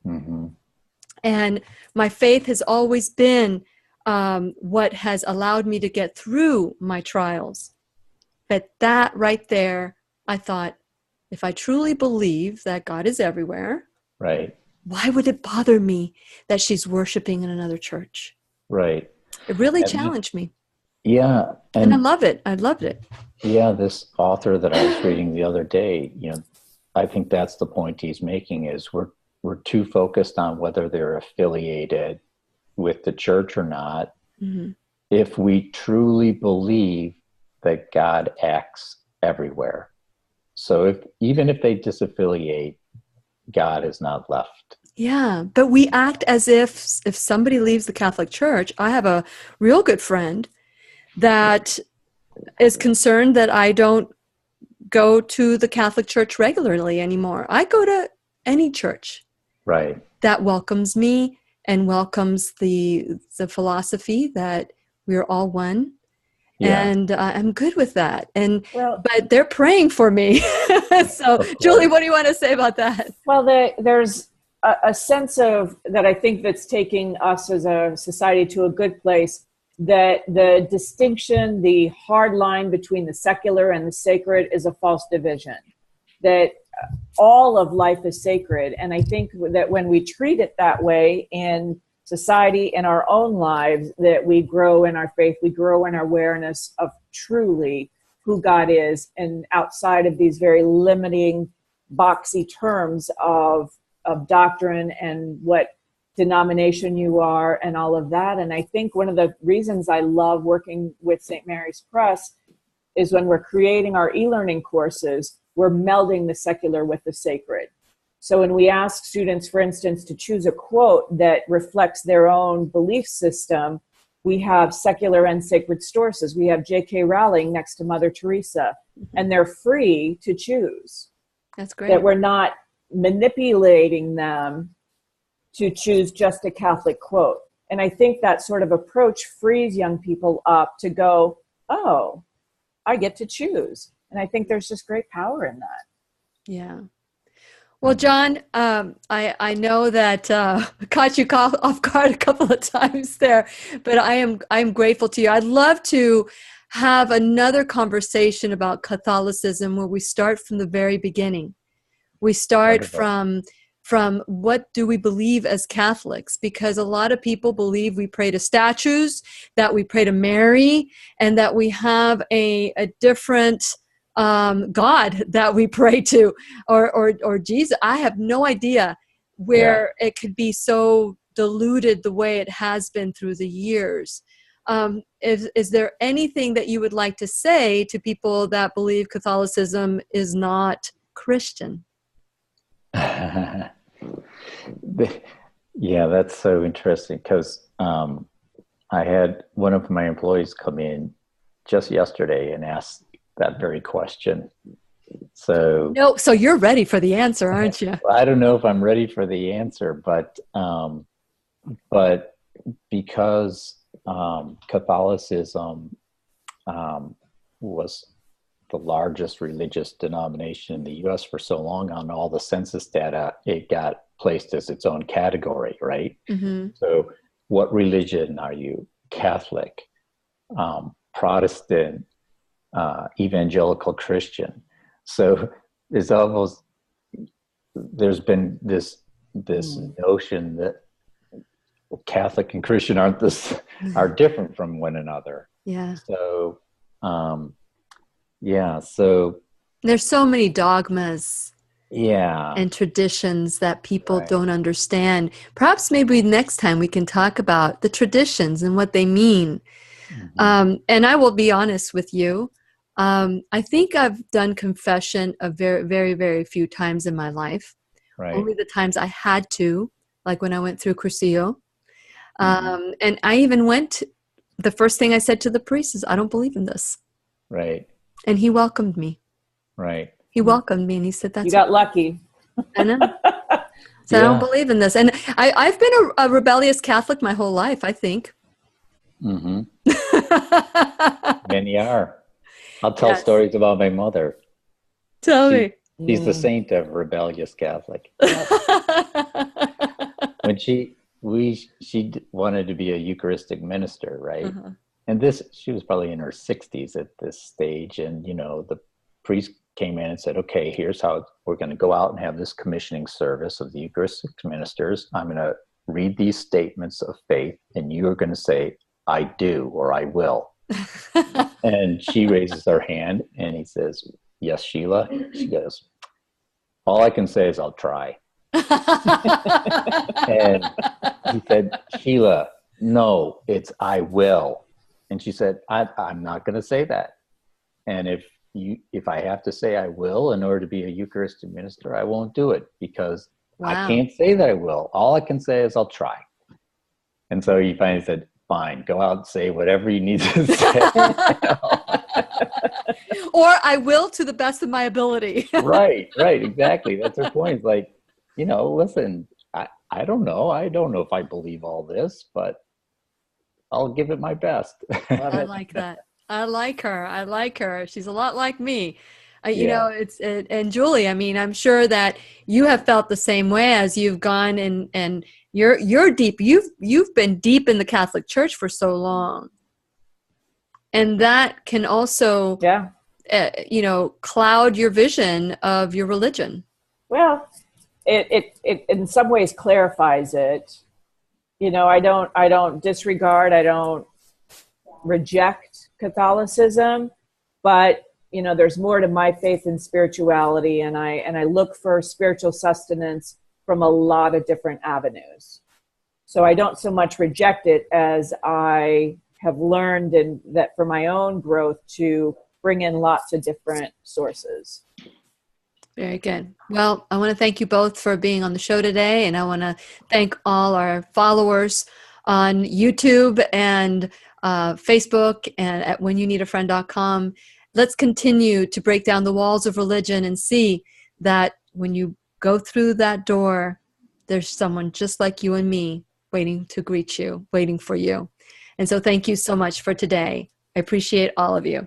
Mm-hmm. And my faith has always been what has allowed me to get through my trials. But that right there, I thought, if I truly believe that God is everywhere, Right. why would it bother me that she's worshiping in another church? Right. It really And challenged me. yeah. And I And love it. I loved it. yeah, this author that I was reading the other day, I think that's the point he's making is we're too focused on whether they're affiliated with the church or not. Mm-hmm. If we truly believe that God acts everywhere. So even if they disaffiliate, God is not left. Yeah, but we act as if somebody leaves the Catholic Church. I have a real good friend that is concerned that I don't go to the Catholic Church regularly anymore. I go to any church Right. that welcomes me and welcomes the philosophy that we're all one. Yeah. And I'm good with that. Well, But they're praying for me. So, Of Julie, course. what do you want to say about that? well, there's a sense of that I think that's taking us as a society to a good place. That the distinction, the hard line between the secular and the sacred is a false division. That all of life is sacred. And I think that when we treat it that way in society, in our own lives, that we grow in our faith, we grow in our awareness of truly who God is, and outside of these very limiting, boxy terms of doctrine and what denomination you are and all of that. And I think one of the reasons I love working with St. Mary's Press is when we're creating our e-learning courses, we're melding the secular with the sacred. So when we ask students, for instance, to choose a quote that reflects their own belief system, we have secular and sacred sources. We have J.K. Rowling next to Mother Teresa, and they're free to choose. That's great. That we're not manipulating them to choose just a Catholic quote. And I think that sort of approach frees young people up to go, oh, I get to choose. And I think there's just great power in that. Yeah. Well, John, I know that caught you off guard a couple of times there, but I'm grateful to you. I'd love to have another conversation about Catholicism where we start from the very beginning. We start Wonderful. from what do we believe as Catholics? Because a lot of people believe we pray to statues, that we pray to Mary, and that we have a different God that we pray to, or Jesus. I have no idea where it could be so diluted the way it has been through the years. Is there anything that you would like to say to people that believe Catholicism is not Christian? Yeah, that's so interesting because I had one of my employees come in just yesterday and ask that very question. So No, so you're ready for the answer, aren't you? I don't know if I'm ready for the answer, but because Catholicism was the largest religious denomination in the U.S. for so long, on all the census data, it got placed as its own category, right? Mm-hmm. So what religion are you? Catholic, Protestant, evangelical Christian. So there's been this notion that Catholic and Christian are different from one another. Yeah. So so there's so many dogmas yeah and traditions that people don't understand. Perhaps maybe next time we can talk about the traditions and what they mean. Mm-hmm. And I will be honest with you. I think I've done confession a very, very, very few times in my life. Right. Only the times I had to, like when I went through Cursillo. Mm-hmm. And I even the first thing I said to the priest is, I don't believe in this. Right. And he welcomed me. Right. He welcomed me and he said, that's you got lucky. I know. So I don't believe in this. And I've been a rebellious Catholic my whole life, I think. Mm-hmm. Many are. I'll tell stories about my mother. Tell me. She's the saint of rebellious Catholic. And wanted to be a Eucharistic minister, right? Uh-huh. And she was probably in her 60s at this stage. And, the priest came in and said, okay, here's how we're going to go out and have this commissioning service of the Eucharistic ministers. I'm going to read these statements of faith, and you're going to say, I do, or I will. And she raises her hand, and he says, yes, Sheila. She goes, all I can say is I'll try. And he said, Sheila, no, it's I will. And she said, I'm not going to say that. And if I have to say I will in order to be a Eucharistic minister, I won't do it, because I can't say that I will. All I can say is I'll try. And so he finally said, fine, go out and say whatever you need to say. Or I will to the best of my ability. Right, exactly. That's her point. It's like, listen, I don't know. I don't know if I believe all this, but I'll give it my best. I like that. I like her. She's a lot like me. And Julie, I mean, I'm sure that you have felt the same way as you've gone and you're deep. You've been deep in the Catholic Church for so long, and that can also, cloud your vision of your religion. Well, it in some ways clarifies it. I don't disregard. I don't reject Catholicism, but there's more to my faith and spirituality, and I look for spiritual sustenance from a lot of different avenues. So I don't so much reject it as I have learned, and that for my own growth, to bring in lots of different sources. Very good. Well, I want to thank you both for being on the show today, and I want to thank all our followers on YouTube and Facebook and at whenyounneedafriend.com. Let's continue to break down the walls of religion and see that when you go through that door, there's someone just like you and me waiting to greet you, waiting for you. And so thank you so much for today. I appreciate all of you.